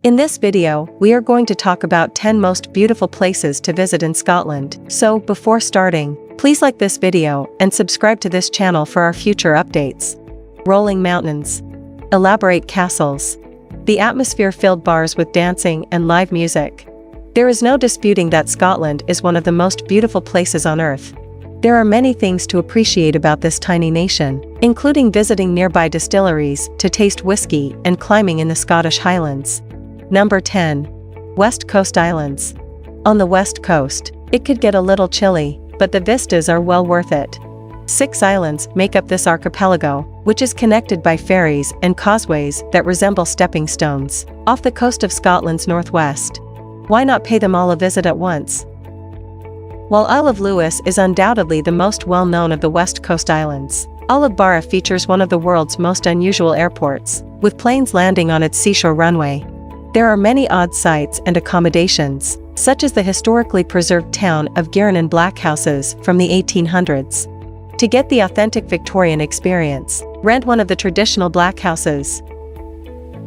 In this video, we are going to talk about 10 most beautiful places to visit in Scotland. So, before starting, please like this video and subscribe to this channel for our future updates. Rolling mountains. Elaborate castles. The atmosphere-filled bars with dancing and live music. There is no disputing that Scotland is one of the most beautiful places on earth. There are many things to appreciate about this tiny nation, including visiting nearby distilleries to taste whisky and climbing in the Scottish Highlands. Number 10. West Coast Islands. On the west coast, it could get a little chilly, but the vistas are well worth it. 6 islands make up this archipelago, which is connected by ferries and causeways that resemble stepping stones, off the coast of Scotland's northwest. Why not pay them all a visit at once? While Isle of Lewis is undoubtedly the most well-known of the West Coast Islands, Barra features one of the world's most unusual airports, with planes landing on its seashore runway. There are many odd sights and accommodations, such as the historically preserved town of Girvan blackhouses from the 1800s. To get the authentic Victorian experience, rent one of the traditional blackhouses.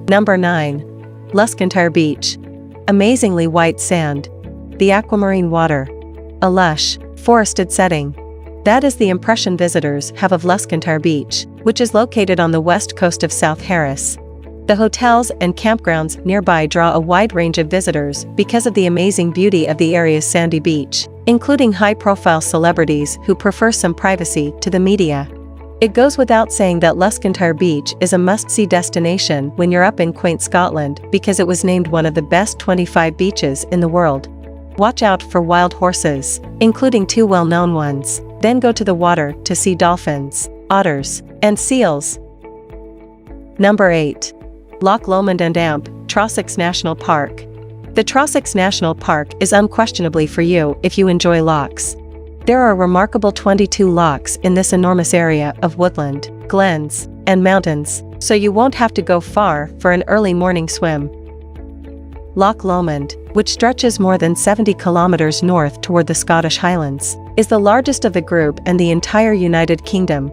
Number 9. Luskentyre Beach. Amazingly white sand. The aquamarine water. A lush, forested setting. That is the impression visitors have of Luscantar Beach, which is located on the west coast of South Harris. The hotels and campgrounds nearby draw a wide range of visitors because of the amazing beauty of the area's sandy beach, including high-profile celebrities who prefer some privacy to the media. It goes without saying that Luskentyre Beach is a must-see destination when you're up in quaint Scotland because it was named one of the best 25 beaches in the world. Watch out for wild horses, including 2 well-known ones, then go to the water to see dolphins, otters, and seals. Number 8. Loch Lomond and Trossachs National Park. The Trossachs National Park is unquestionably for you if you enjoy lochs. There are a remarkable 22 lochs in this enormous area of woodland, glens, and mountains, so you won't have to go far for an early morning swim. Loch Lomond, which stretches more than 70 kilometers north toward the Scottish Highlands, is the largest of the group and the entire United Kingdom.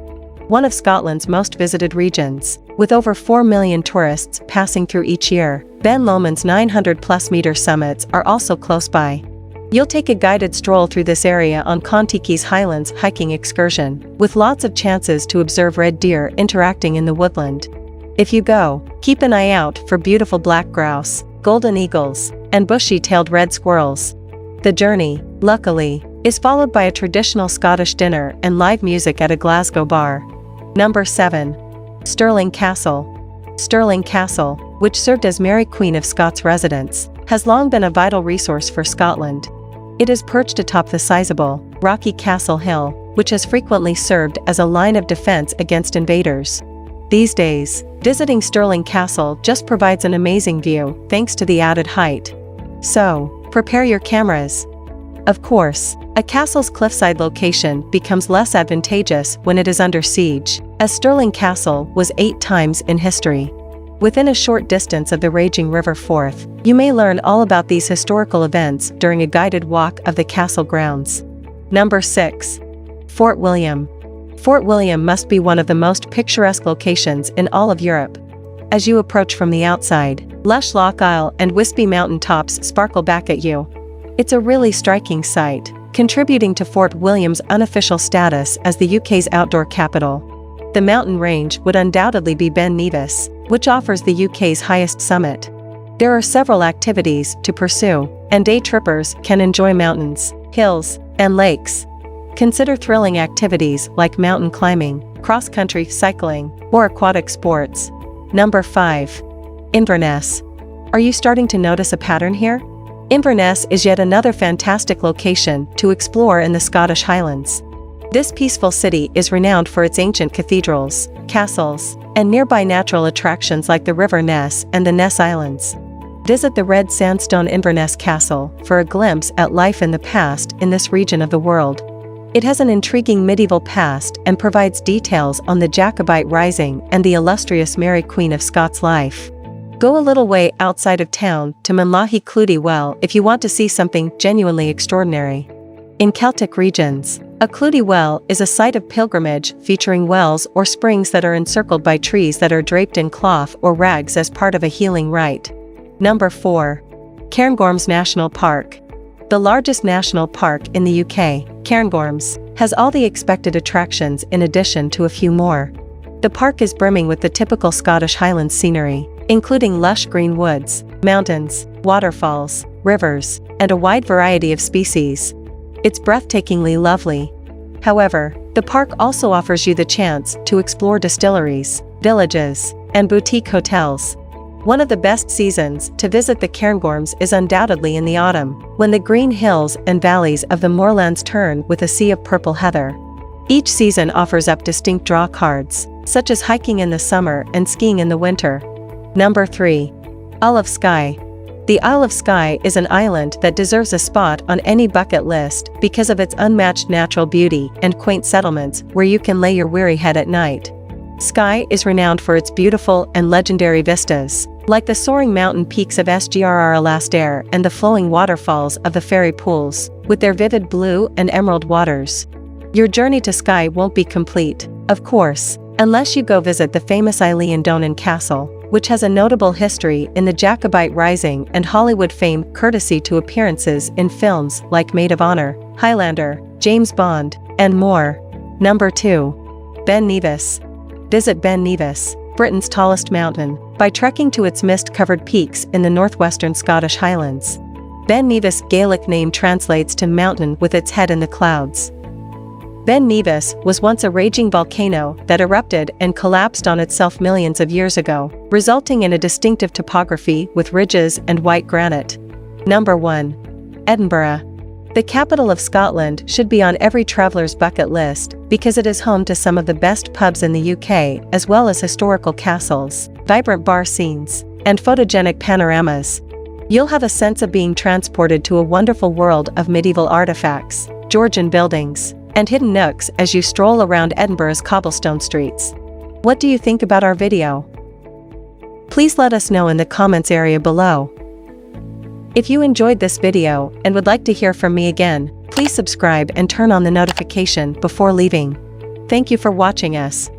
One of Scotland's most visited regions, with over 4 million tourists passing through each year. Ben Lomond's 900-plus meter summits are also close by. You'll take a guided stroll through this area on Contiki's Highlands hiking excursion, with lots of chances to observe red deer interacting in the woodland. If you go, keep an eye out for beautiful black grouse, golden eagles, and bushy-tailed red squirrels. The journey, luckily, is followed by a traditional Scottish dinner and live music at a Glasgow bar. Number 7. Stirling Castle. Stirling Castle, which served as Mary Queen of Scots' residence, has long been a vital resource for Scotland. It is perched atop the sizable, rocky Castle Hill, which has frequently served as a line of defense against invaders. These days, visiting Stirling Castle just provides an amazing view thanks to the added height. So, prepare your cameras. Of course, a castle's cliffside location becomes less advantageous when it is under siege, as Stirling Castle was 8 times in history. Within a short distance of the raging River Forth, you may learn all about these historical events during a guided walk of the castle grounds. Number 6. Fort William. Fort William must be one of the most picturesque locations in all of Europe. As you approach from the outside, lush Loch Isle and wispy mountain tops sparkle back at you. It's a really striking sight, contributing to Fort William's unofficial status as the UK's outdoor capital. The mountain range would undoubtedly be Ben Nevis, which offers the UK's highest summit. There are several activities to pursue, and day trippers can enjoy mountains, hills, and lakes. Consider thrilling activities like mountain climbing, cross-country cycling, or aquatic sports. Number 5. Inverness. Are you starting to notice a pattern here? Inverness is yet another fantastic location to explore in the Scottish Highlands. This peaceful city is renowned for its ancient cathedrals, castles, and nearby natural attractions like the River Ness and the Ness Islands. Visit the red sandstone Inverness Castle for a glimpse at life in the past in this region of the world. It has an intriguing medieval past and provides details on the Jacobite Rising and the illustrious Mary Queen of Scots' life. Go a little way outside of town to Munlaghie Clootie Well if you want to see something genuinely extraordinary. In Celtic regions, a Clootie Well is a site of pilgrimage featuring wells or springs that are encircled by trees that are draped in cloth or rags as part of a healing rite. Number 4. Cairngorms National Park. The largest national park in the UK, Cairngorms, has all the expected attractions in addition to a few more. The park is brimming with the typical Scottish Highlands scenery, including lush green woods, mountains, waterfalls, rivers, and a wide variety of species. It's breathtakingly lovely. However, the park also offers you the chance to explore distilleries, villages, and boutique hotels. One of the best seasons to visit the Cairngorms is undoubtedly in the autumn, when the green hills and valleys of the moorlands turn with a sea of purple heather. Each season offers up distinct draw cards, such as hiking in the summer and skiing in the winter. Number 3. Isle of Skye. The Isle of Skye is an island that deserves a spot on any bucket list because of its unmatched natural beauty and quaint settlements where you can lay your weary head at night. Skye is renowned for its beautiful and legendary vistas, like the soaring mountain peaks of Luscantyre and the flowing waterfalls of the Ferry pools, with their vivid blue and emerald waters. Your journey to Skye won't be complete, of course, unless you go visit the famous Donan Castle, which has a notable history in the Jacobite Rising and Hollywood fame courtesy to appearances in films like Maid of Honor, Highlander, James Bond, and more. Number 2. Ben Nevis. Visit Ben Nevis, Britain's tallest mountain, by trekking to its mist-covered peaks in the northwestern Scottish Highlands. Ben Nevis' Gaelic name translates to mountain with its head in the clouds. Ben Nevis was once a raging volcano that erupted and collapsed on itself millions of years ago, resulting in a distinctive topography with ridges and white granite. Number 1. Edinburgh. The capital of Scotland should be on every traveler's bucket list because it is home to some of the best pubs in the UK, as well as historical castles, vibrant bar scenes, and photogenic panoramas. You'll have a sense of being transported to a wonderful world of medieval artifacts, Georgian buildings, and hidden nooks as you stroll around Edinburgh's cobblestone streets. What do you think about our video? Please let us know in the comments area below. If you enjoyed this video and would like to hear from me again, please subscribe and turn on the notification before leaving. Thank you for watching us.